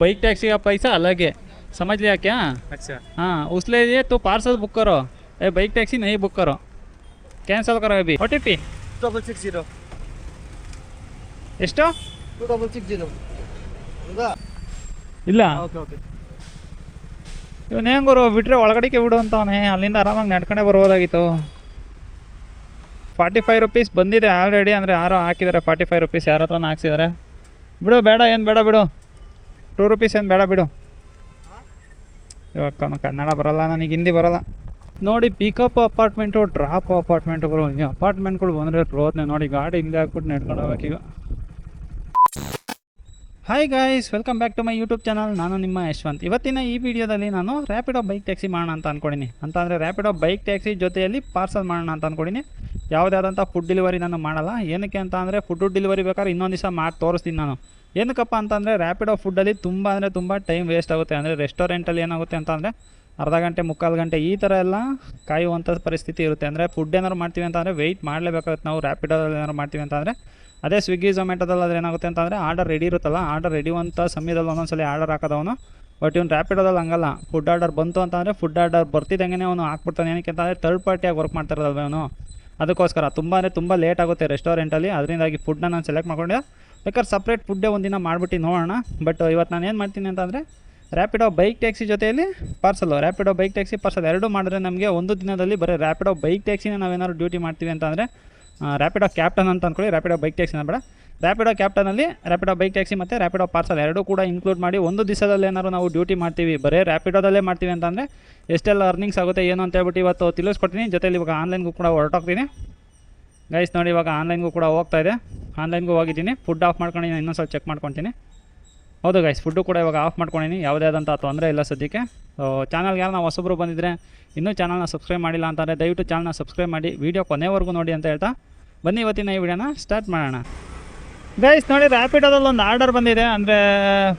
Bike taxi का पैसा अलग है, समझ लिया क्या? अच्छा हाँ, उसलिए तो पार्सल बुक करो, ए बाइक टैक्सी नहीं बुक करो, कैंसिल करो अभी। OTP 2660 ಎಷ್ಟು? 2660 ಹೌದಾ? ಇಲ್ಲ ಓಕೆ ಓಕೆ. ಇವನು ಹೆಂಗೋರು ಬಿಟ್ಟರೆ ಒಳಗಡೆಗೆ ಬಿಡು ಅಂತವನೇ, ಅಲ್ಲಿಂದ ಆರಾಮಾಗಿ ನಡ್ಕೊಂಡೇ ಬರ್ಬೋದಾಗಿತ್ತು. 45 ರುಪೀಸ್ ಬಂದಿದೆ ಆಲ್ರೆಡಿ, ಅಂದರೆ ಯಾರೋ ಹಾಕಿದ್ದಾರೆ 45 ರುಪೀಸ್, ಯಾರ ಹತ್ರನ ಹಾಕ್ಸಿದ್ದಾರೆ. ಬಿಡು, ಬೇಡ, ಏನು ಬೇಡ ಬಿಡು, 2 ರುಪೀಸ್ ಏನು ಬೇಡ ಬಿಡು. ಇವಾಗ ಕನ್ನಡ ಬರಲ್ಲ ನನಗೆ, ಹಿಂದಿ ಬರಲ್ಲ ನೋಡಿ. ಪಿಕಪ್ ಅಪಾರ್ಟ್ಮೆಂಟು, ಡ್ರಾಪ್ ಅಪಾರ್ಟ್ಮೆಂಟುಗಳು, ಈ ಅಪಾರ್ಟ್ಮೆಂಟ್ಗಳು ಬಂದರೆ ರೋದ್ನೆ ನೋಡಿ, ಗಾಡಿ ಹಿಂಗೆ ಹಾಕ್ಬಿಟ್ಟು ನಡ್ಕೊಂಡು ಹೋಗ್ಬೇಕೀಗ. Hi guys, welcome back to my YouTube channel. ನಾನು ನಿಮ್ಮ ಯಶವಂತ್. ಇವತ್ತಿನ ಈ ವಿಡಿಯೋದಲ್ಲಿ ನಾನು ರ್ಯಾಪಿಡೋ ಬೈಕ್ ಟ್ಯಾಕ್ಸಿ ಮಾಡೋಣ ಅಂತ ಅಂದ್ಕೊಂಡಿನಿ. ಅಂತಂದರೆ ರ್ಯಾಪಿಡೋ ಬೈಕ್ ಟ್ಯಾಕ್ಸಿ ಜೊತೆಯಲ್ಲಿ ಪಾರ್ಸಲ್ ಮಾಡೋಣ ಅಂತ ಅಂದ್ಕೊಂಡಿನಿ. ಯಾವುದಾದಂಥ ಫುಡ್ ಡೆಲಿವರಿ ನಾನು ಮಾಡಲ್ಲ. ಏನಕ್ಕೆ ಅಂತ ಅಂದರೆ ಫುಡ್ ಡೆಲಿವರಿ ಬೇಕಾದ್ರೆ ಇನ್ನೊಂದು ದಿವಸ ಮಾಡಿ ತೋರಿಸ್ತೀನಿ ನಾನು. ಏನಕ್ಕಪ್ಪ ಅಂತಂದರೆ ರ್ಯಾಪಿಡೋ ಫುಡ್ಡಲ್ಲಿ ತುಂಬ ಟೈಮ್ ವೇಸ್ಟ್ ಆಗುತ್ತೆ. ಅಂದರೆ ರೆಸ್ಟೋರೆಂಟಲ್ಲಿ ಏನಾಗುತ್ತೆ ಅಂತಂದರೆ ಅರ್ಧ ಗಂಟೆ ಮುಕ್ಕಾಲು ಗಂಟೆ ಈ ಥರ ಎಲ್ಲ ಕಾಯುವಂಥ ಪರಿಸ್ಥಿತಿ ಇರುತ್ತೆ. ಅಂದರೆ ಫುಡ್ ಏನಾದ್ರು ಮಾಡ್ತೀವಿ ಅಂತಂದರೆ ವೆಯ್ಟ್ ಮಾಡಲೇಬೇಕಾಗುತ್ತೆ ನಾವು. ರ್ಯಾಪಿಡೋದಲ್ಲಿ ಏನಾದ್ರು ಮಾಡ್ತೀವಿ ಅಂತಂದರೆ ಅದೇ ಸ್ವಿಗ್ಗಿ ಝೊಮ್ಯಾಟೋದಲ್ಲಿ ಅದ್ರ ಏನಾಗುತ್ತೆ ಅಂತಂದರೆ ಆರ್ಡರ್ ರೆಡಿ ಇರುತ್ತಲ್ಲ, ಆರ್ಡರ್ ರೆಡಿ ಅಂತ ಸಮಯದಲ್ಲಿ ಒಂದೊಂದ್ಸಲ ಆರ್ಡರ್ ಹಾಕೋದವನು. ಬಟ್ ಇವ್ನು ರ್ಯಾಪಿಡೋದಲ್ಲಿ ಹಂಗಲ್ಲ, ಫುಡ್ ಆರ್ಡರ್ ಬಂತು ಅಂತಂದರೆ ಫುಡ್ ಆರ್ಡರ್ ಬರ್ತಿದ್ದಂಗೆ ಅವನು ಹಾಕ್ಬಿಡ್ತಾನೆ. ಏನಕ್ಕೆ ಅಂತಂದರೆ ಥರ್ಡ್ ಪಾರ್ಟಿಯಾಗಿ ವರ್ಕ್ ಮಾಡ್ತಾರಲ್ವ ಅವನು, ಅದಕ್ಕೋಸ್ಕರ ತುಂಬ ಲೇಟ್ ಆಗುತ್ತೆ ರೆಸ್ಟೋರೆಂಟಲ್ಲಿ. ಅದರಿಂದಾಗಿ ಫುಡ್ನ ನಾನು ಸೆಲೆಕ್ಟ್ ಮಾಡ್ಕೊಂಡೆ. ಬೇಕಾದ್ರೆ ಸಪ್ರೇಟ್ ಫುಡ್ಡೇ ಒಂದಿನ ಮಾಡಿಬಿಟ್ಟು ನೋಡೋಣ. ಬಟ್ ಇವತ್ತು ನಾನು ಏನು ಮಾಡ್ತೀನಿ ಅಂತಂದರೆ ರ್ಯಾಪಿಡೋ ಬೈಕ್ ಟ್ಯಾಕ್ಸಿ ಜೊತೆಯಲ್ಲಿ parcel, Rapido bike taxi parcel ಎರಡೂ ಮಾಡಿದ್ರೆ ನಮಗೆ ಒಂದು ದಿನದಲ್ಲಿ ಬರೀ ರ್ಯಾಪಿಡೋ ಬೈಕ್ ಟ್ಯಾಕ್ಸಿನ ನಾವೇನಾದ್ರು ಡ್ಯೂಟಿ ಮಾಡ್ತೀವಿ ಅಂತಂದರೆ ರ್ಯಾಪಿಡೋ ಕ್ಯಾಪ್ಟನ್ ಅಂತ ಅಂದ್ಕೊಳ್ಳಿ. ರ್ಯಾಪಿಡೋ ಬೈಕ್ ಟ್ಯಾಕ್ಸಿನ ಬೇಡ, ರ್ಯಾಪಿಡೋ ಕ್ಯಾಪ್ಟನಲ್ಲಿ ರ್ಯಾಪಿಡೋ ಬೈಕ್ ಟ್ಯಾಕ್ಸಿ ಮತ್ತು ರ್ಯಾಪಿಡೋ ಪಾರ್ಸಲ್ ಎರಡೂ ಕೂಡ ಇನ್ಕ್ಲೂಡ್ ಮಾಡಿ ಒಂದು ದಿವಸದಲ್ಲಿ ಏನಾದ್ರು ನಾವು ಡ್ಯೂಟಿ ಮಾಡ್ತೀವಿ, ಬರೀ ರ್ಯಾಪಿಡೋದಲ್ಲೇ ಮಾಡ್ತೀವಿ ಅಂತಂದರೆ ಎಷ್ಟೆಲ್ಲ ಅರ್ನಿಂಗ್ಸ್ ಆಗುತ್ತೆ ಏನು ಅಂತ ಹೇಳ್ಬಿಟ್ಟು ಇವತ್ತು ತಿಳಿಸ್ಕೊಡ್ತೀನಿ. ಜೊತೆಲಿ ಇವಾಗ ಆನ್ಲೈನ್ಗೂ ಕೂಡ ಹೊರಟೋಗ್ತೀನಿ ಗೈಸ್. ನೋಡಿ, ಇವಾಗ ಆನ್ಲೈನ್ಗೂ ಕೂಡ ಹೋಗ್ತಾಯಿದೆ, ಆನ್ಲೈನ್ಗೂ ಹೋಗಿದ್ದೀನಿ. ಫುಡ್ ಆಫ್ ಮಾಡ್ಕೊಂಡು ಇನ್ನೊಂದು ಸ್ವಲ್ಪ ಚೆಕ್ ಮಾಡ್ಕೊತೀನಿ. ಹೌದು ಗೈಸ್, ಫುಡ್ಡು ಕೂಡ ಇವಾಗ ಆಫ್ ಮಾಡ್ಕೊಂಡಿನಿ, ಯಾವುದೇ ಆದಂಥ ತೊಂದರೆ ಇಲ್ಲ ಸದ್ಯಕ್ಕೆ. ಚಾನಲ್ಗೆ ಯಾರು ನಾವು ಹೊಸಬ್ರು ಬಂದಿದ್ದರೆ ಇನ್ನೂ ಚಾನಲ್ನ ಸಬ್ಸ್ಕ್ರೈಬ್ ಮಾಡಿಲ್ಲ ಅಂತಂದರೆ ದಯವಿಟ್ಟು ಚಾನಲ್ನ ಸಬ್ಸ್ಕ್ರೈಬ್ ಮಾಡಿ, ವೀಡಿಯೋ ಕೊನೆವರೆಗೂ ನೋಡಿ ಅಂತ ಹೇಳ್ತಾ ಬನ್ನಿ ಇವತ್ತಿನ ಈ ವಿಡಿಯೋನ ಸ್ಟಾರ್ಟ್ ಮಾಡೋಣ. ಗೈಸ್ ನೋಡಿ, ರ್ಯಾಪಿಡೋದಲ್ಲಿ ಒಂದು ಆರ್ಡರ್ ಬಂದಿದೆ. ಅಂದರೆ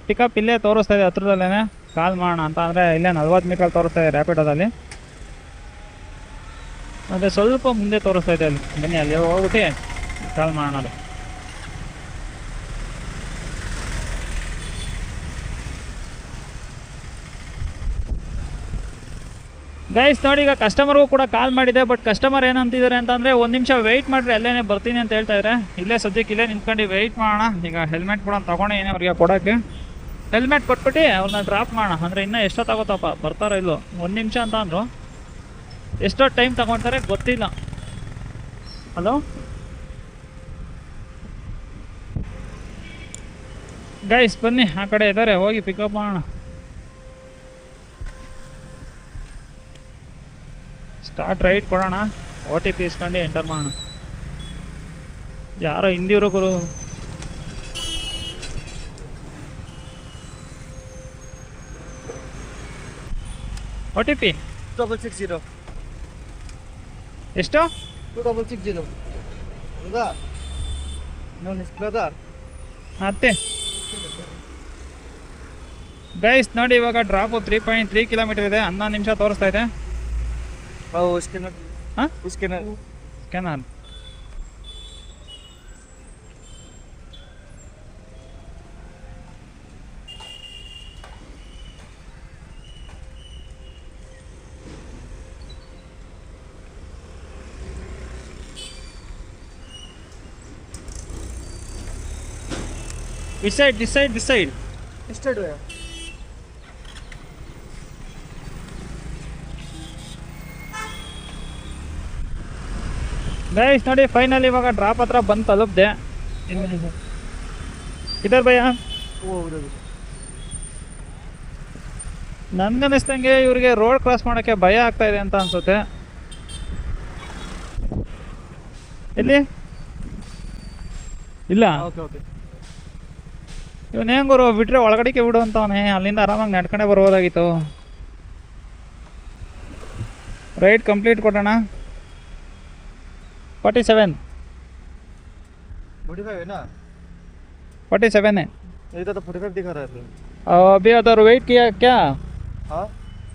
ಪಿಕಪ್ ಇಲ್ಲೇ ತೋರಿಸ್ತಾ ಇದೆ, ಹತ್ರದಲ್ಲೇ ಕಾಲ್ ಮಾಡೋಣ ಅಂತ. ಅಂದರೆ ಇಲ್ಲೇ 40 ಮೀಟರ್ ತೋರಿಸ್ತಾ ಇದೆ ರ್ಯಾಪಿಡೋದಲ್ಲಿ, ಅಂದರೆ ಸ್ವಲ್ಪ ಮುಂದೆ ತೋರಿಸ್ತಾ ಇದೆ. ಅಲ್ಲಿ ಬನ್ನಿ, ಅಲ್ಲಿ ಹೋಗ್ಬಿಟ್ಟು ಕಾಲ್ ಮಾಡೋಣ. ಅದು ಗೈಸ್ ನೋಡಿ, ಈಗ ಕಸ್ಟಮರ್ಗೂ ಕೂಡ ಕಾಲ್ ಮಾಡಿದೆ. ಬಟ್ ಕಸ್ಟಮರ್ ಏನಂತಿದ್ದಾರೆ ಅಂತಂದರೆ 1 ನಿಮಿಷ ವೆಯ್ಟ್ ಮಾಡಿರಿ, ಅಲ್ಲೇ ಬರ್ತೀನಿ ಅಂತ ಹೇಳ್ತಾ ಇದ್ದಾರೆ. ಇಲ್ಲೇ ಸದ್ಯಕ್ಕೆ ಇಲ್ಲೇ ನಿಂತ್ಕೊಂಡು ವೆಯ್ಟ್ ಮಾಡೋಣ. ಈಗ ಹೆಲ್ಮೆಟ್ ಕೂಡ ತೊಗೊಂಡೇನೆ ಅವ್ರಿಗೆ ಕೊಡೋಕ್ಕೆ. ಹೆಲ್ಮೆಟ್ ಕೊಟ್ಬಿಟ್ಟು ಅವ್ರನ್ನ ಡ್ರಾಪ್ ಮಾಡೋಣ. ಅಂದರೆ ಇನ್ನೂ ಎಷ್ಟೊತ್ತಾಗುತ್ತಪ್ಪ, ಬರ್ತಾರೋ ಇಲ್ಲೋ. 1 ನಿಮಿಷ ಅಂತ ಅಂದರು, ಎಷ್ಟೋ ಟೈಮ್ ತಗೊಳ್ತಾರೆ ಗೊತ್ತಿಲ್ಲ. ಹಲೋ ಗೈಸ್, ಬನ್ನಿ, ಆ ಕಡೆ ಇದ್ದಾರೆ, ಹೋಗಿ ಪಿಕಪ್ ಮಾಡೋಣ. ಸ್ಟಾರ್ಟ್ ರೈಟ್ ಕೊಡೋಣ, OTP ಇಸ್ಕೊಂಡು ಎಂಟರ್ ಮಾಡೋಣ. ಯಾರೋ ಹಿಂದಿರು ಗುರು. OTP 2660 ಎಷ್ಟು? 2660 ಹೌದಾ? ನೋಡಿ ಬ್ರದರ್ ಮತ್ತೆ ಗೈಸ್ ನೋಡಿ, ಇವಾಗ ಡ್ರಾಪು 3.3 ಕಿಲೋಮೀಟರ್ ಇದೆ, 11 ನಿಮಿಷ ತೋರಿಸ್ತಾ ಇದೆ. ಸ್ಕ್ಯಾನರ್. ಹಾಂ, ಸ್ಕ್ಯಾನರ್ ಸ್ಕ್ಯಾನರ್. This side. ಎಷ್ಟು? ಗೈಸ್ ನೋಡಿ, ಫೈನಲ್ ಇವಾಗ ಡ್ರಾಪ್ ಹತ್ರ ಬಂದು ತಲುಪಿದೆ. ಇದರ್ ಭಯ್ಯ, ನನ್ಗನ್ನಿಸ್ದಂಗೆ ಇವ್ರಿಗೆ ರೋಡ್ ಕ್ರಾಸ್ ಮಾಡೋಕ್ಕೆ ಭಯ ಆಗ್ತಾ ಇದೆ ಅಂತ ಅನ್ಸುತ್ತೆ. ಎಲ್ಲಿ ಇಲ್ಲ, ಇವನು ಹೆಂಗೋರು ಬಿಟ್ಟರೆ ಒಳಗಡೆಗೆ ಬಿಡು ಅಂತವನೇ, ಅಲ್ಲಿಂದ ಆರಾಮಾಗಿ ನಡ್ಕೊಂಡೇ ಬರ್ಬೋದಾಗಿತ್ತು. ರೈಟ್ ಕಂಪ್ಲೀಟ್ ಕೊಡೋಣ. 47 है ना? 47 है। इधर तो 45 दिखा रहा है। अभी उधर वेट किया क्या? हाँ,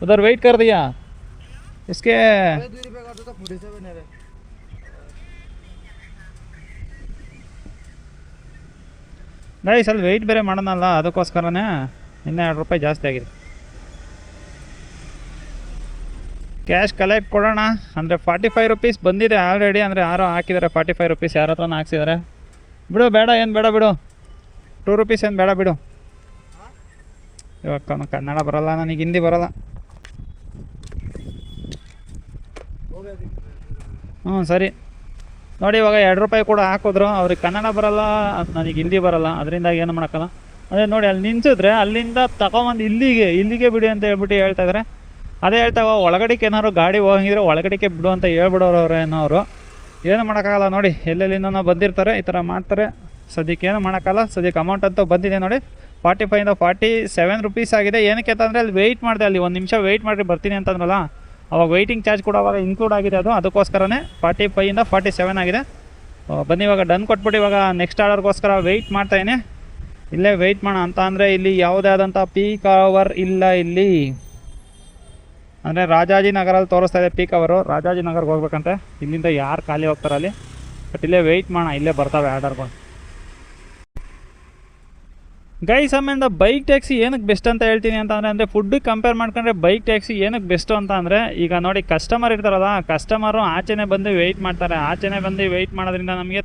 उधर वेट कर दिया इसके। 2 रुपये का तो 47 है। ಗೈಸ್ ಅಲ್ಲಿ ವೆಯ್ಟ್ ಬೇರೆ ಮಾಡೋಣಲ್ಲ, ಅದಕ್ಕೋಸ್ಕರನೇ ಇನ್ನೂ 2 ರೂಪಾಯಿ ಜಾಸ್ತಿ ಆಗಿದೆ. ಕ್ಯಾಶ್ ಕಲೆಕ್ಟ್ ಕೊಡೋಣ ಅಂದರೆ 45 ರುಪೀಸ್ ಬಂದಿದೆ ಆಲ್ರೆಡಿ. ಅಂದರೆ ಯಾರೋ ಹಾಕಿದ್ದಾರೆ 45 ರುಪೀಸ್, ಯಾರ ಹತ್ರನ ಹಾಕ್ಸಿದ್ದಾರೆ. ಬಿಡು, ಬೇಡ, ಏನು ಬೇಡ ಬಿಡು. 2 ರೂಪೀಸ್ ಏನು ಬೇಡ ಬಿಡು. ಇವಾಗ ಕನ್ನಡ ಬರೋಲ್ಲ, ನನಗೆ ಹಿಂದಿ ಬರೋಲ್ಲ. ಹ್ಞೂ ಸರಿ ನೋಡಿ, ಇವಾಗ 2 ರೂಪಾಯಿ ಕೂಡ ಹಾಕಿದ್ರು. ಅವ್ರಿಗೆ ಕನ್ನಡ ಬರೋಲ್ಲ, ನನಗೆ ಹಿಂದಿ ಬರೋಲ್ಲ, ಅದರಿಂದ ಏನು ಮಾಡೋಕ್ಕಲ್ಲ. ಅದೇ ನೋಡಿ, ಅಲ್ಲಿ ನಿಂತಿದ್ರೆ ಅಲ್ಲಿಂದ ತಗೊಂಬಂದು ಇಲ್ಲಿಗೆ ಬಿಡಿ ಅಂತ ಹೇಳ್ಬಿಟ್ಟು ಹೇಳ್ತಾಯಿದ್ದಾರೆ. ಅದೇ ಹೇಳ್ತಾವ, ಒಳಗಡೆಗೆ ಏನಾದ್ರು ಗಾಡಿ ಹೋಗಿದ್ರೆ ಒಳಗಡೆಗೆ ಬಿಡು ಅಂತ ಹೇಳ್ಬಿಡೋರು ಏನೋ ಅವರು. ಏನು ಮಾಡೋಕ್ಕಾಗಲ್ಲ ನೋಡಿ, ಎಲ್ಲೆಲ್ಲಿಂದ ಬಂದಿರ್ತಾರೆ, ಈ ಥರ ಮಾಡ್ತಾರೆ. ಸದ್ಯಕ್ಕೆ ಏನು ಮಾಡೋಕ್ಕಲ್ಲ. ಸದ್ಯಕ್ಕೆ ಅಮೌಂಟ್ ಅಂತೂ ಬಂದಿದೆ ನೋಡಿ, 45ಇಂದ 47 ರುಪೀಸ್ ಆಗಿದೆ. ಏನಕ್ಕೆ ಅಂತಂದರೆ ಅಲ್ಲಿ ವೆಯ್ಟ್ ಮಾಡಿದೆ, ಅಲ್ಲಿ 1 ನಿಮಿಷ ವೆಯ್ಟ್ ಮಾಡಿ ಬರ್ತೀನಿ ಅಂತಂದ್ರಲ್ಲ, ಅವಾಗ ವೆಯ್ಟಿಂಗ್ ಚಾರ್ಜ್ ಕೂಡ ಅವಾಗ ಇನ್ಕ್ಲೂಡ್ ಆಗಿದೆ. ಅದಕ್ಕೋಸ್ಕರನೇ 45ಇಂದ 47 ಆಗಿದೆ. ಬನ್ನಿ ಇವಾಗ ಡನ್ ಕೊಟ್ಬಿಟ್ಟು ಇವಾಗ ನೆಕ್ಸ್ಟ್ ಆರ್ಡರ್ಗೋಸ್ಕರ ವೆಯ್ಟ್ ಮಾಡ್ತಾಯಿನಿ. ಇಲ್ಲೇ ವೆಯ್ಟ್ ಮಾಡೋಣ ಅಂತ. ಅಂದರೆ ಇಲ್ಲಿ ಯಾವುದೇ ಆದಂಥ ಪೀಕ್ ಅವರ್ ಇಲ್ಲ ಇಲ್ಲಿ. ಅಂದರೆ ರಾಜಾಜಿನಗರಲ್ಲಿ ತೋರಿಸ್ತಾ ಇದೆ ಪೀಕ್ ಅವರು. ರಾಜಾಜಿನಗರ್ಗೆ ಹೋಗ್ಬೇಕಂತೆ, ಇಲ್ಲಿಂದ ಯಾರು ಖಾಲಿ ಹೋಗ್ತಾರೆ ಅಲ್ಲಿ. ಬಟ್ ಇಲ್ಲೇ ವೆಯ್ಟ್ ಮಾಡೋಣ, ಇಲ್ಲೇ ಬರ್ತಾವೆ ಆರ್ಡರ್ಗಳು. ಗೈಸ್, ಆಮೇಲೆ ಬೈಕ್ ಟ್ಯಾಕ್ಸಿ ಏನಕ್ಕೆ ಬೆಸ್ಟ್ ಅಂತ ಹೇಳ್ತೀನಿ ಅಂದರೆ ಫುಡ್ಡಿಗೆ ಕಂಪೇರ್ ಮಾಡ್ಕೊಂಡ್ರೆ ಬೈಕ್ ಟ್ಯಾಕ್ಸಿ ಏನಕ್ಕೆ ಬೆಸ್ಟು ಅಂತ ಅಂದರೆ, ಈಗ ನೋಡಿ ಕಸ್ಟಮರ್ ಇರ್ತಾರಲ್ಲ, ಕಸ್ಟಮರು ಆಚೆನೇ ಬಂದು ವೆಯ್ಟ್ ಮಾಡ್ತಾರೆ. ಆಚೆನೇ ಬಂದು ವೆಯ್ಟ್ ಮಾಡೋದ್ರಿಂದ ನಮಗೆ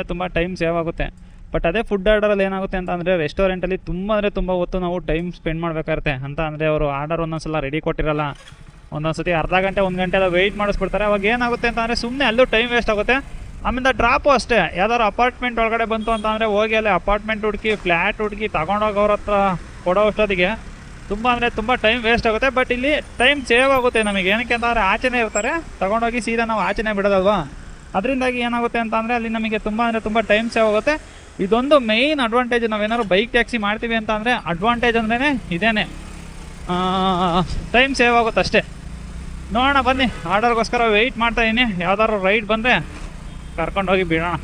ತುಂಬ ಟೈಮ್ ಸೇವ್ ಆಗುತ್ತೆ. ಬಟ್ ಅದೇ ಫುಡ್ ಆರ್ಡರಲ್ಲಿ ಏನಾಗುತ್ತೆ ಅಂತಂದರೆ, ರೆಸ್ಟೋರೆಂಟಲ್ಲಿ ತುಂಬ ಹೊತ್ತು ನಾವು ಟೈಮ್ ಸ್ಪೆಂಡ್ ಮಾಡಬೇಕಾಗುತ್ತೆ. ಅಂತ ಅಂದರೆ ಅವರು ಆರ್ಡರ್ ಒಂದೊಂದು ಸಲ ರೆಡಿ ಕೊಟ್ಟಿರಲ್ಲ, ಒಂದೊಂದು ಸತಿ ಅರ್ಧ ಗಂಟೆ 1 ಗಂಟೆ ಎಲ್ಲ ವೆಯ್ಟ್ ಮಾಡಿಸ್ಬಿಡ್ತಾರೆ. ಅವಾಗ ಏನಾಗುತ್ತೆ ಅಂತಂದರೆ ಸುಮ್ಮನೆ ಅಲ್ಲೂ ಟೈಮ್ ವೇಸ್ಟ್ ಆಗುತ್ತೆ. ಆಮೇಲೆ ಡ್ರಾಪು ಅಷ್ಟೇ, ಯಾವ್ದಾದ್ರು ಅಪಾರ್ಟ್ಮೆಂಟ್ ಒಳಗಡೆ ಬಂತು ಅಂತಂದರೆ ಹೋಗಿ ಅಲ್ಲಿ ಅಪಾರ್ಟ್ಮೆಂಟ್ ಹುಡುಕಿ, ಫ್ಲ್ಯಾಟ್ ಹುಡುಕಿ ತಗೊಂಡೋಗಿ ಅವ್ರ ಹತ್ರ ಕೊಡೋ ಅಷ್ಟೊತ್ತಿಗೆ ತುಂಬ ಟೈಮ್ ವೇಸ್ಟ್ ಆಗುತ್ತೆ. ಬಟ್ ಇಲ್ಲಿ ಟೈಮ್ ಸೇವ್ ಆಗುತ್ತೆ ನಮಗೆ. ಏನಕ್ಕೆ ಅಂತಂದರೆ ಆಚೆನೇ ಇರ್ತಾರೆ, ತಗೊಂಡೋಗಿ ಸೀದಾ ನಾವು ಆಚೆನೇ ಬಿಡೋದಲ್ವಾ. ಅದರಿಂದಾಗಿ ಏನಾಗುತ್ತೆ ಅಂತಂದರೆ ಅಲ್ಲಿ ನಮಗೆ ತುಂಬ ಟೈಮ್ ಸೇವ್ ಆಗುತ್ತೆ. ಇದೊಂದು ಮೇಯ್ನ್ ಅಡ್ವಾಂಟೇಜ್. ನಾವೇನಾದ್ರು ಬೈಕ್ ಟ್ಯಾಕ್ಸಿ ಮಾಡ್ತೀವಿ ಅಂತ ಅಂದರೆ ಅಡ್ವಾಂಟೇಜ್ ಅಂದ್ರೇ ಇದೇನೆ, ಟೈಮ್ ಸೇವ್ ಆಗುತ್ತೆ ಅಷ್ಟೇ. ನೋಡೋಣ ಬನ್ನಿ, ಆರ್ಡರ್ಗೋಸ್ಕರ ವೆಯ್ಟ್ ಮಾಡ್ತಾಯಿದ್ದೀನಿ. ಯಾವ್ದಾದ್ರು ರೈಡ್ ಬಂದರೆ ಕರ್ಕೊಂಡೋಗಿ ಬಿಡೋಣ.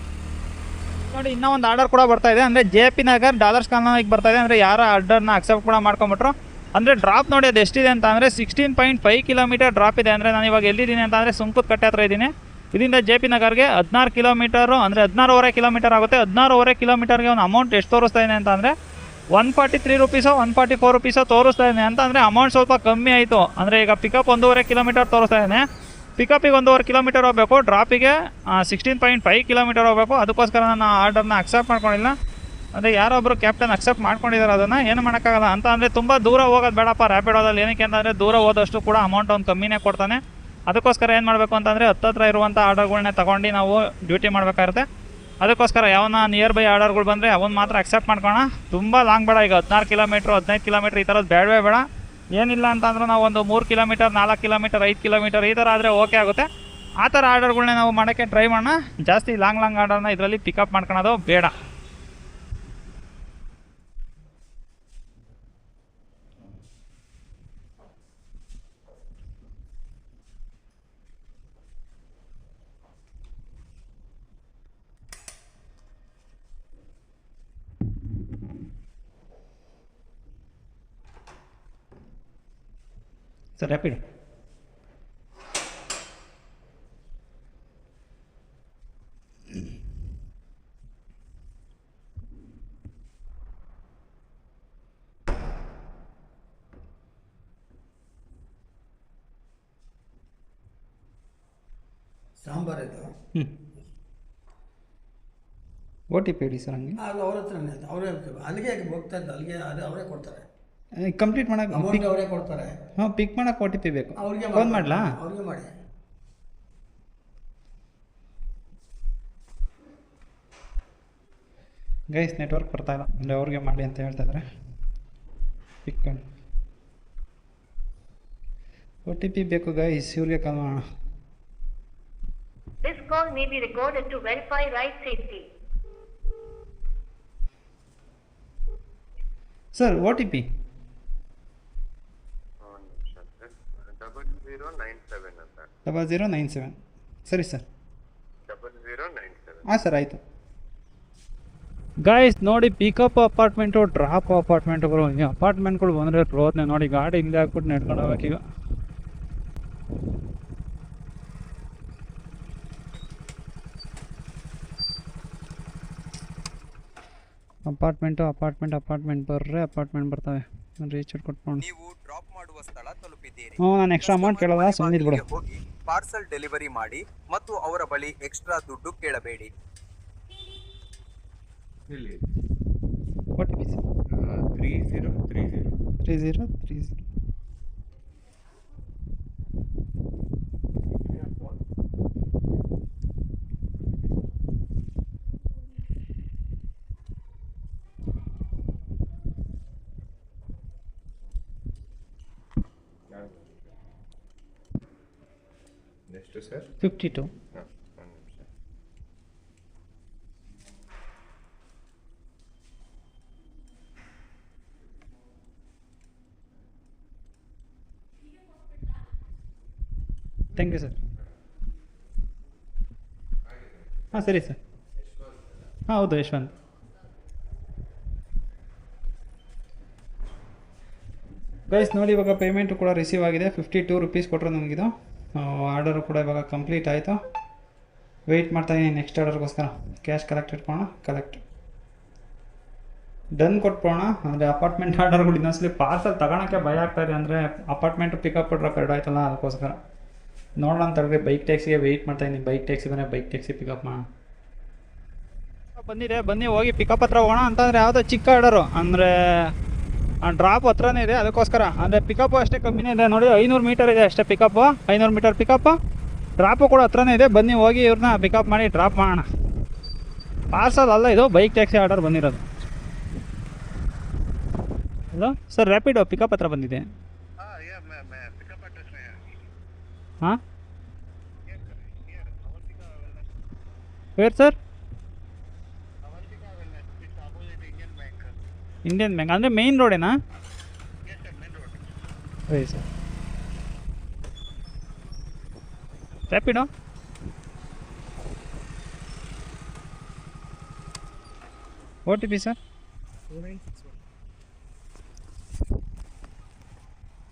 ನೋಡಿ, ಇನ್ನೂ ಒಂದು ಆರ್ಡರ್ ಕೂಡ ಬರ್ತಾಯಿದೆ. ಅಂದರೆ JP ನಗರ್ ಡಾಲರ್ಸ್ ಕಾಲೋನಿಗೆ ಬರ್ತಾಯಿದೆ. ಅಂದರೆ ಯಾರ ಆರ್ಡರ್ನ ಅಕ್ಸೆಪ್ಟ್ ಕೂಡ ಮಾಡ್ಕೊಂಬಿಟ್ರು. ಅಂದರೆ ಡ್ರಾಪ್ ನೋಡಿ ಅದು ಎಷ್ಟಿದೆ ಅಂತ ಅಂದರೆ 16.5 ಕಿಲೋಮೀಟರ್ ಡ್ರಾಪ್ ಇದೆ. ಅಂದರೆ ನಾನು ಇವಾಗ ಎಲ್ಲಿದ್ದೀನಿ ಅಂತ ಅಂದರೆ ಸುಂಕುತ್ ಕಟ್ಟೆ ಹತ್ರ ಇದ್ದೀನಿ. ಇದರಿಂದ JP ನಗರ್ಗೆ 16 ಕಿಲೋಮೀಟರು, ಅಂದರೆ 16.5 ಕಿಲೋಮೀಟರ್ ಆಗುತ್ತೆ. 16.5 ಕಿಲೋಮೀಟರ್ಗೆ ಒಂದು ಅಮೌಂಟ್ ಎಷ್ಟು ತೋರಿಸ್ತಾ ಇದೆ ಅಂತ ಅಂದರೆ 143 ರುಪೀಸೋ 144 ರುಪೀಸೋ ತೋರಿಸ್ತಾ ಇದೆ. ಅಂತ ಅಂದರೆ ಅಮೌಂಟ್ ಸ್ವಲ್ಪ ಕಮ್ಮಿ ಆಯಿತು. ಅಂದರೆ ಈಗ ಪಿಕಪ್ 1.5 ಕಿಲೋಮೀಟರ್ ತೋರಿಸ್ತಾ ಇದ್ದೇನೆ. ಪಿಕಪಿಗೆ 1.5 ಕಿಲೋಮೀಟರ್ ಹೋಗಬೇಕು, ಡ್ರಾಪಿಗೆ 16.5 ಕಿಲೋಮೀಟರ್ ಹೋಗಬೇಕು. ಅದಕ್ಕೋಸ್ಕರ ನಾನು ಆರ್ಡರ್ನ ಅಕ್ಸೆಪ್ಟ್ ಮಾಡ್ಕೊಂಡಿಲ್ಲ. ಅಂದರೆ ಯಾರೊಬ್ಬರು ಕ್ಯಾಪ್ಟನ್ ಅಕ್ಸೆಪ್ಟ್ ಮಾಡ್ಕೊಂಡಿದ್ದಾರೆ, ಅದನ್ನು ಏನು ಮಾಡೋಕ್ಕಾಗಲ್ಲ. ಅಂತ ಅಂದರೆ ತುಂಬ ದೂರ ಹೋಗೋದು ಬೇಡಪ್ಪ ರ್ಯಾಪಿಡೋದಲ್ಲಿ. ಏನಕ್ಕೆ ಅಂತಂದರೆ ದೂರ ಹೋದಷ್ಟು ಕೂಡ ಅಮೌಂಟ್ ಒಂದು ಕಮ್ಮಿನೇ ಕೊಡ್ತಾನೆ. ಅದಕ್ಕೋಸ್ಕರ ಏನು ಮಾಡಬೇಕು ಅಂತಂದರೆ ಹತ್ತಿರ ಇರುವಂಥ ಆರ್ಡರ್ಗಳನ್ನೇ ತೊಗೊಂಡು ನಾವು ಡ್ಯೂಟಿ ಮಾಡಬೇಕಾಗುತ್ತೆ. ಅದಕ್ಕೋಸ್ಕರ ಯಾವನ್ನ ನಿಯರ್ ಬೈ ಆರ್ಡರ್ಗಳು ಬಂದರೆ ಅವನ್ನ ಮಾತ್ರ ಅಕ್ಸೆಪ್ಟ್ ಮಾಡ್ಕೊಳ್ಳೋಣ. ತುಂಬ ಲಾಂಗ್ ಬೇಡ. ಈಗ 16 ಕಿಲೋಮೀಟ್ರು 15 ಕಿಲೋಮೀಟ್ರ್ ಈ ಥರದ್ದು ಬೇಡವೇ ಬೇಡ. ಏನಿಲ್ಲ ಅಂತಂದ್ರೆ ನಾವು ಒಂದು 3 ಕಿಲೋಮೀಟರ್ 4 ಕಿಲೋಮೀಟರ್ 5 ಕಿಲೋಮೀಟರ್ ಈ ಥರ ಆದರೆ ಓಕೆ ಆಗುತ್ತೆ. ಆ ಥರ ಆರ್ಡರ್ಗಳನ್ನ ನಾವು ಮಾಡೋಕ್ಕೆ ಟ್ರೈ ಮಾಡೋಣ. ಜಾಸ್ತಿ ಲಾಂಗ್ ಆರ್ಡರ್ನ ಇದರಲ್ಲಿ ಪಿಕಪ್ ಮಾಡ್ಕೊಳೋದು ಬೇಡ. ಸರ್ ರ್ಯಾಪಿಡ್ ಸಾಂಬಾರು ಇದು. OTP ಹೇಳಿ ಸರ್. ಹಂಗೆ ಅದು ಅವ್ರ ಹತ್ರನೇ, ಅವರೇ ಅಲ್ಲಿಗೆ ಹೋಗ್ತಾ ಇದ್ದು, ಅಲ್ಲಿಗೆ ಅದು ಅವರೇ ಕೊಡ್ತಾರೆ. ಕಂಪ್ಲೀಟ್ ಮಾಡೋಕೆ ಅಮೌಂಟ್ ಅವರೇ ಕೊಡ್ತಾರೆ. ಹಾಂ, ಪಿಕ್ ಮಾಡೋಕೆ OTP ಬೇಕು. ಅವ್ರಿಗೆ ಫೋನ್ ಮಾಡಲಾ? ಅವ್ರಿಗೆ ಮಾಡಿ. ಗೈಸ್ ನೆಟ್ವರ್ಕ್ ಬರ್ತಾ ಇಲ್ಲ, ಅಂದರೆ ಅವ್ರಿಗೆ ಮಾಡಿ ಅಂತ ಹೇಳ್ತಾ ಇದ್ದಾರೆ. ಪಿಕ್ OTP ಬೇಕು ಗೈಸ್, ಇವ್ರಿಗೆ ಕಾಲ್ ಮಾಡೋಣ. This call may be recorded to verify ride safety. Sir OTP 0097 ಸರಿ ಸರ್. 0097. ಹಾಂ ಸರ್, ಆಯಿತು. ಗಾಯ್ಸ್ ನೋಡಿ, ಪಿಕಪ್ ಅಪಾರ್ಟ್ಮೆಂಟು, ಡ್ರಾಪ್ ಅಪಾರ್ಟ್ಮೆಂಟುಗಳು, ಈ ಅಪಾರ್ಟ್ಮೆಂಟ್ಗಳು ಬಂದರೆ ರೋದ್ನೆ ನೋಡಿ. ಗಾಡಿ ಇಲ್ಲೇ ಹಾಕ್ಬಿಟ್ಟು ನೆಡ್ಕೊಂಡು ಹೋಗ್ಬೇಕೀಗ. ಅಪಾರ್ಟ್ಮೆಂಟ್ ಬರ್ರೆ ಅಪಾರ್ಟ್ಮೆಂಟ್ ಬರ್ತವೆ. ರೀಚ್ ಕೊಟ್ಬಿಡೋಣ. ನೀವು ಡ್ರಾಪ್ ಮಾಡುವ ಸ್ಥಳ ತಲುಪಿದ್ದೀರಿ. ಹ್ಞೂ ನಾನು ಎಕ್ಸ್ಟ್ರಾ ಅಮೌಂಟ್ ಕೇಳೋದ ಸುಮ್ಮನೆ ಬಿಡು. ಹೋಗಿ ಪಾರ್ಸಲ್ ಡೆಲಿವರಿ ಮಾಡಿ ಮತ್ತು ಅವರ ಬಳಿ ಎಕ್ಸ್ಟ್ರಾ ದುಡ್ಡು ಕೇಳಬೇಡಿ. ಇಲ್ಲಿ OTP 3030. 3030. Next sir 52. ಹಾಂ ಒಂದು ನಿಮಿಷ. Thank you sir. ಹಾಂ ಸರಿ ಸರ್. ಹಾಂ ಹೌದು ಯಶವಂತ್. ಗೈಸ್ ನೋಡಿ ಇವಾಗ ಪೇಮೆಂಟು ಕೂಡ ರಿಸೀವ್ ಆಗಿದೆ. 52 ರುಪೀಸ್ ಕೊಟ್ಟರು ನನಗಿದು. ಆರ್ಡರು ಕೂಡ ಇವಾಗ ಕಂಪ್ಲೀಟ್ ಆಯಿತು. ವೆಯ್ಟ್ ಮಾಡ್ತಾಯಿದ್ದೀನಿ ನೆಕ್ಸ್ಟ್ ಆರ್ಡರ್ಗೋಸ್ಕರ. ಕ್ಯಾಶ್ ಕಲೆಕ್ಟ್ ಇಟ್ಕೊಳ್ಳೋಣ. ಕಲೆಕ್ಟ್ ಡನ್ ಕೊಟ್ಬೋಣ. ಅಂದರೆ ಅಪಾರ್ಟ್ಮೆಂಟ್ ಆರ್ಡರ್ಗಳು ಇನ್ನೊಂದ್ಸಲಿ ಪಾರ್ಸಲ್ ತಗೊಳಕ್ಕೆ ಭಯ ಆಗ್ತಾಯಿದೆ. ಅಂದರೆ ಅಪಾರ್ಟ್ಮೆಂಟು ಪಿಕಪ್ ಡ್ರಾಪ್ ಎರಡು ಆಯ್ತಲ್ಲ ಅದಕ್ಕೋಸ್ಕರ ನೋಡೋಣ ಅಂತ ಹೇಳಿದ್ರೆ ಬೈಕ್ ಟ್ಯಾಕ್ಸಿಗೆ ವೆಯ್ಟ್ ಮಾಡ್ತಾಯಿದ್ದೀನಿ. ಬೈಕ್ ಟ್ಯಾಕ್ಸಿ ಬಂದರೆ ಬೈಕ್ ಟ್ಯಾಕ್ಸಿ ಪಿಕಪ್ ಮಾಡೋಣ. ಬಂದಿದೆ, ಬನ್ನಿ ಹೋಗಿ ಪಿಕಪ್ ಹತ್ರ ಹೋಗೋಣ. ಅಂತಂದರೆ ಯಾವುದೋ ಚಿಕ್ಕ ಆರ್ಡರು ಅಂದರೆ ಡ್ರಾಪ್ ಹತ್ರನೇ ಇದೆ ಅದಕ್ಕೋಸ್ಕರ. ಅಂದರೆ ಪಿಕಪ್ಪು ಅಷ್ಟೇ ಕಮ್ಮಿನೇ ಇದೆ ನೋಡಿ. 500 ಮೀಟರ್ ಇದೆ ಅಷ್ಟೇ ಪಿಕಪ್ಪು. 500 metre pickup. ಡ್ರಾಪು ಕೂಡ ಹತ್ರನೇ ಇದೆ. ಬನ್ನಿ ಹೋಗಿ ಇವ್ರನ್ನ ಪಿಕಪ್ ಮಾಡಿ ಡ್ರಾಪ್ ಮಾಡೋಣ. ಪಾರ್ಸಲ್ ಅಲ್ಲ ಇದು, ಬೈಕ್ ಟ್ಯಾಕ್ಸಿ ಆರ್ಡರ್ ಬಂದಿರೋದು. ಹಲೋ ಸರ್, ರ್ಯಾಪಿಡೋ ಪಿಕಪ್ ಹತ್ರ ಬಂದಿದೆ. हाँ वेर सर इंडियन बैंक अंदर मेन रोडेना वही sir Rapido OTP sir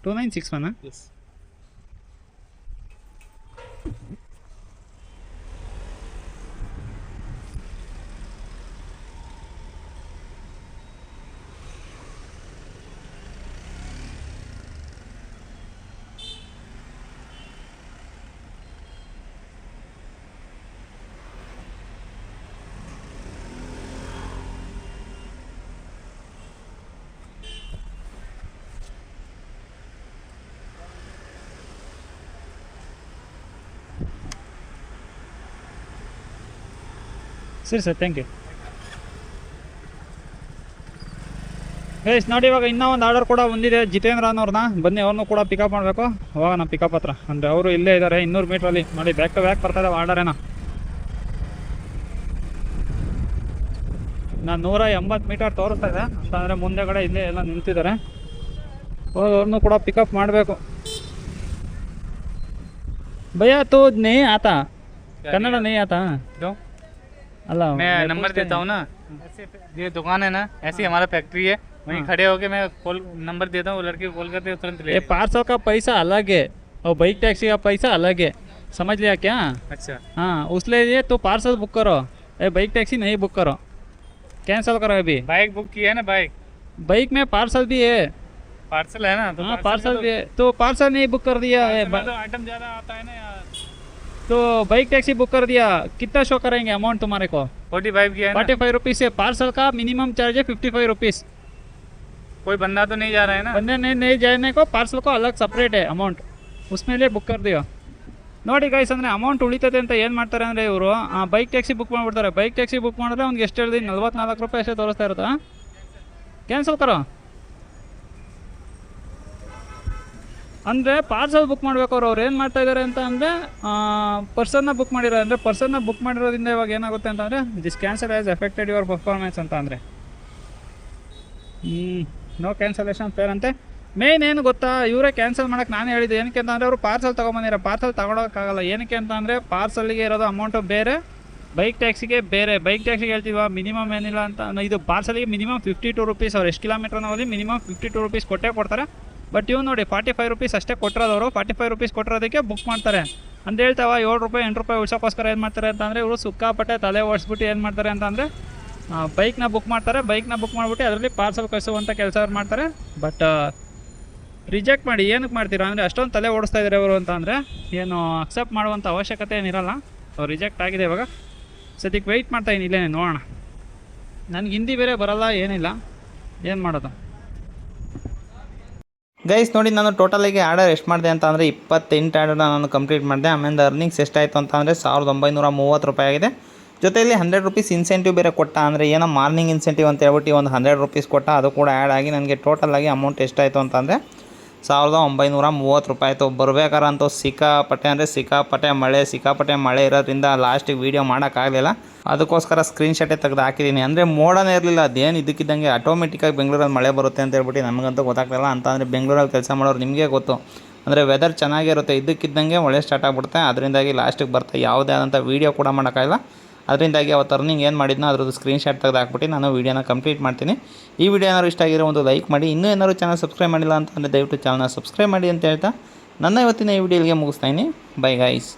2961 yes ಸರಿ ಸರ್, ಥ್ಯಾಂಕ್ ಯು. ಗೈಸ್ ನೋಡಿ ಇವಾಗ ಇನ್ನೂ ಒಂದು ಆರ್ಡರ್ ಕೂಡ ಬಂದಿದೆ ಜಿತೇಂದ್ರ ಅನ್ನೋರ್ನ. ಬನ್ನಿ ಅವ್ರನ್ನೂ ಕೂಡ ಪಿಕಪ್ ಮಾಡಬೇಕು. ಹೋಗೋಣ ಪಿಕಪ್ ಹತ್ರ. ಅಂದರೆ ಅವರು ಇಲ್ಲೇ ಇದ್ದಾರೆ 200 ಮೀಟ್ರಲ್ಲಿ. ನೋಡಿ ಬ್ಯಾಕ್ ಟು ಬ್ಯಾಕ್ ಬರ್ತಾ ಇದ್ದಾವೆ ಆರ್ಡರೇನ. ನಾನು 180 ಮೀಟರ್ ತೋರಿಸ್ತಾ ಇದೆ ಅಂತಂದರೆ ಮುಂದೆಗಡೆ ಇಲ್ಲೇ ಎಲ್ಲ ನಿಂತಿದ್ದಾರೆ. ಹೋಗಿ ಅವ್ರನ್ನೂ ಕೂಡ ಪಿಕಪ್ ಮಾಡಬೇಕು. भैया तो नहीं आता, कन्नड़ा नहीं आता अल्लाह। मैं नंबर देता हूँ ना, ये दुकान है ना, ऐसी हमारा फैक्ट्री है, वहीं खड़े होके मैं कॉल नंबर देता हूँ, लड़के कॉल करते हैं तुरंत ले। ये 500 का पैसा अलग है और बाइक टैक्सी का पैसा अलग है, समझ लिया क्या? अच्छा हाँ, उसलिए तो पार्सल बुक करो, ये बाइक टैक्सी नहीं बुक करो, कैंसिल करो अभी। बाइक बुक किया है ना, बाइक में पार्सल भी है। पार्सल है ना, तो हाँ पार्सल भी है, तो पार्सल नहीं बुक कर दिया है, तो आइटम ज़्यादा आता है ना यार। तो बाइक टैक्सी बुक कर दिया। कितना शो करेंगे अमाउंट तुम्हारे को? 45 किया है ना। 45 रुपीज़ है। पार्सल का मिनिमम चार्ज है 55 रुपीज़। कोई बंदा तो नहीं जा रहा है ना? बंदे नहीं जाने को पार्सल को अलग ಸಪ್ರೇಟ್ है ಅಮೌಂಟ್, उसमें लिए बुक कर दिया। ನೋಡಿ ಗೈಸ್, ಅಂದರೆ ಅಮೌಂಟ್ ಉಳಿತದೆ ಅಂತ ಏನು ಮಾಡ್ತಾರೆ ಅಂದರೆ ಇವರು ಬೈಕ್ ಟ್ಯಾಕ್ಸಿ ಬುಕ್ ಮಾಡಿಬಿಡ್ತಾರೆ. ಬೈಕ್ ಟ್ಯಾಕ್ಸಿ ಬುಕ್ ಮಾಡಿದ್ರೆ ಅವ್ನಿಗೆ ಎಷ್ಟು ಹೇಳಿದೆ 44 ರೂಪಾಯಿ ಅಷ್ಟೇ ತೋರಿಸ್ತಾ ಇರುತ್ತೆ. ಕ್ಯಾನ್ಸಲ್ ಕರೋ ಅಂದರೆ ಪಾರ್ಸಲ್ ಬುಕ್ ಮಾಡಬೇಕು. ಅವ್ರು ಏನು ಮಾಡ್ತಾ ಇದ್ದಾರೆ ಅಂತ ಅಂದರೆ ಪರ್ಸನ್ನ ಬುಕ್ ಮಾಡಿರೋ, ಅಂದರೆ ಪರ್ಸನ್ನ ಬುಕ್ ಮಾಡಿರೋದ್ರಿಂದ ಇವಾಗ ಏನಾಗುತ್ತೆ ಅಂತಂದರೆ this cancel has affected your performance ಅಂತ ಅಂದರೆ ನೋ ಕ್ಯಾನ್ಸಲೇಷನ್ ಫೇರ್ ಅಂತೆ. ಮೇನ್ ಏನು ಗೊತ್ತಾ, ಇವರೇ ಕ್ಯಾನ್ಸಲ್ ಮಾಡೋಕ್ಕೆ ನಾನು ಹೇಳಿದ್ದೆ. ಏನಕ್ಕೆ ಅಂತಂದರೆ ಅವರು ಪಾರ್ಸಲ್ ತೊಗೊಂಬಂದಿರೋ, ಪಾರ್ಸಲ್ ತೊಗೊಳಕ್ಕಾಗಲ್ಲ. ಏನಕ್ಕೆ ಅಂತಂದರೆ ಪಾರ್ಸಲ್ಗೆ ಇರೋದು ಅಮೌಂಟು ಬೇರೆ, ಬೈಕ್ ಟ್ಯಾಕ್ಸಿಗೆ ಬೇರೆ. ಬೈಕ್ ಟ್ಯಾಕ್ಸಿಗೆ ಹೇಳ್ತೀವ ಮಿನಿಮಮ್ ಏನಿಲ್ಲ ಅಂತ, ಇದು ಪಾರ್ಸಲ್ಗೆ ಮಿನಿಮಮ್ 52 ರುಪೀಸ್. ಅವ್ರು ಎಷ್ಟು ಕಿಲೋಮೀಟ್ರ್ ಹೋಗಿ ಮಿನಿಮಮ್ 52 ರುಪೀಸ್ ಕೊಟ್ಟೇ ಕೊಡ್ತಾರೆ. ಬಟ್ ಇವು ನೋಡಿ 45 ರುಪೀಸ್ ಅಷ್ಟೇ ಕೊಟ್ಟಿರೋದವರು. 45 ರುಪೀಸ್ ಕೊಟ್ಟಿರೋದಕ್ಕೆ ಬುಕ್ ಮಾಡ್ತಾರೆ ಅಂತ ಹೇಳ್ತಾವ. 7 ರೂಪಾಯಿ 8 ರೂಪಾಯಿ ಉಳ್ಸೋಕ್ಕೋಸ್ಕರ ಏನು ಮಾಡ್ತಾರೆ ಅಂತಂದರೆ ಇವರು ಸಿಕ್ಕಾಪಟ್ಟೆ ತಲೆ ಓಡಿಸ್ಬಿಟ್ಟು ಏನು ಮಾಡ್ತಾರೆ ಅಂತಂದರೆ ಬೈಕ್ನ ಬುಕ್ ಮಾಡ್ತಾರೆ. ಬೈಕ್ನ ಬುಕ್ ಮಾಡಿಬಿಟ್ಟು ಅದರಲ್ಲಿ ಪಾರ್ಸಲ್ ಕಳಿಸುವಂಥ ಕೆಲಸ ಅವ್ರು ಮಾಡ್ತಾರೆ. ಬಟ್ ರಿಜೆಕ್ಟ್ ಮಾಡಿ ಏನಕ್ಕೆ ಮಾಡ್ತೀರಾ ಅಂದರೆ ಅಷ್ಟೊಂದು ತಲೆ ಓಡಿಸ್ತಾ ಇದ್ದಾರೆ ಅವರು ಅಂತ ಅಂದರೆ ಏನು ಅಕ್ಸೆಪ್ಟ್ ಮಾಡುವಂಥ ಅವಶ್ಯಕತೆ ಏನಿರಲ್ಲ. ಅವ್ರು ರಿಜೆಕ್ಟ್ ಆಗಿದೆ. ಇವಾಗ ಸದ್ಯಕ್ಕೆ ವೆಯ್ಟ್ ಮಾಡ್ತಾಯಿದ್ದೀನಿ, ಇಲ್ಲೇ ನೋಡೋಣ. ನನಗೆ ಹಿಂದಿ ಬೇರೆ ಬರಲ್ಲ, ಏನಿಲ್ಲ, ಏನು ಮಾಡೋದು. ಗೈಸ್ ನೋಡಿ, ನಾನು ಟೋಟಲಿಗೆ ಆರ್ಡರ್ ಎಷ್ಟು ಮಾಡಿದೆ ಅಂತ ಅಂದರೆ 28 ಆರ್ಡರ್ನ ನಾನು ಕಂಪ್ಲೀಟ್ ಮಾಡಿದೆ. ಆಮೇಲೆ ಅರ್ನಿಂಗ್ಸ್ ಎಷ್ಟಾಯಿತು ಅಂತ ಅಂದರೆ 1930 ರೂಪಾಯಿ ಆಗಿದೆ. ಜೊತೆಯಲ್ಲಿ 100 ರೂಪೀಸ್ ಇನ್ಸೆಂಟಿವ್ ಬೇರೆ ಕೊಟ್ಟ. ಅಂದರೆ ಏನೋ ಮಾರ್ನಿಂಗ್ ಇನ್ಸೆಂಟಿವ್ ಅಂತ ಹೇಳ್ಬಿಟ್ಟು ಒಂದು 100 ರೂಪೀಸ್ ಕೊಟ್ಟ. ಅದು ಕೂಡ ಆ್ಯಡ್ ಆಗಿ ನನಗೆ ಟೋಟಲಾಗಿ ಅಮೌಂಟ್ ಎಷ್ಟಾಯಿತು ಅಂತಂದರೆ 1930 ರೂಪಾಯಿ ಆಯಿತು. ಬರಬೇಕಾರಂತೂ ಸಿಕ್ಕಾಪಟ್ಟೆ ಮಳೆ ಇರೋದ್ರಿಂದ ಲಾಸ್ಟಿಗೆ ವೀಡಿಯೋ ಮಾಡೋಕ್ಕಾಗಲಿಲ್ಲ. ಅದಕ್ಕೋಸ್ಕರ ಸ್ಕ್ರೀನ್ಶಾಟೇ ತೆಗೆದು ಹಾಕಿದ್ದೀನಿ. ಅಂದರೆ ಮೋಡನೇ ಇರಲಿಲ್ಲ, ಅದೇನು ಇದಕ್ಕಿದ್ದಂಗೆ ಆಟೋಮೆಟಿಕ್ಕಾಗಿ ಬೆಂಗಳೂರಲ್ಲಿ ಮಳೆ ಬರುತ್ತೆ ಅಂತ ಹೇಳ್ಬಿಟ್ಟು ನಮಗಂತೂ ಗೊತ್ತಾಗ್ತಿಲ್ಲ. ಅಂತ ಅಂದರೆ ಬೆಂಗಳೂರಲ್ಲಿ ಕೆಲಸ ಮಾಡೋರು ನಿಮಗೆ ಗೊತ್ತು, ಅಂದರೆ ವೆದರ್ ಚೆನ್ನಾಗಿರುತ್ತೆ, ಇದಕ್ಕಿದ್ದಂಗೆ ಮಳೆ ಸ್ಟಾರ್ಟ್ ಆಗಿಬಿಡುತ್ತೆ. ಅದರಿಂದಾಗಿ ಲಾಸ್ಟಿಗೆ ಬರ್ತಾ ಯಾವುದೇ ಆದಂಥ ವೀಡಿಯೋ ಕೂಡ ಮಾಡೋಕ್ಕಾಗಿಲ್ಲ. ಅದರಿಂದಾಗಿ ಅವತ್ತು ಅರ್ನಿಂಗ್ ಏನು ಮಾಡಿದ್ನೋ ಅದ್ರದ್ದು ಸ್ಕ್ರೀನ್ಶಾಟ್ ತೆಗೆದು ಹಾಕ್ಬಿಟ್ಟು ನಾನು ವೀಡಿಯೋನ ಕಂಪ್ಲೀಟ್ ಮಾಡ್ತೀನಿ. ಈ ವಿಡಿಯೋ ಏನಾದ್ರು ಇಷ್ಟ ಆಗಿರೋ ಒಂದು ಲೈಕ್ ಮಾಡಿ. ಇನ್ನೂ ಏನಾದ್ರು ಚಾನಲ್ ಸಬ್ಸ್ಕ್ರೈಬ್ ಮಾಡಿಲ್ಲ ಅಂತಂದರೆ ದಯವಿಟ್ಟು ಚಾನಲ್ನ ಸಬ್ಸ್ಕ್ರೈಬ್ ಮಾಡಿ ಅಂತ ಹೇಳ್ತಾ ನನ್ನ ಇವತ್ತಿನ ಈ ವಿಡಿಯೋಗೆ ಮುಗಿಸ್ತಾಯಿನಿ. Bye guys.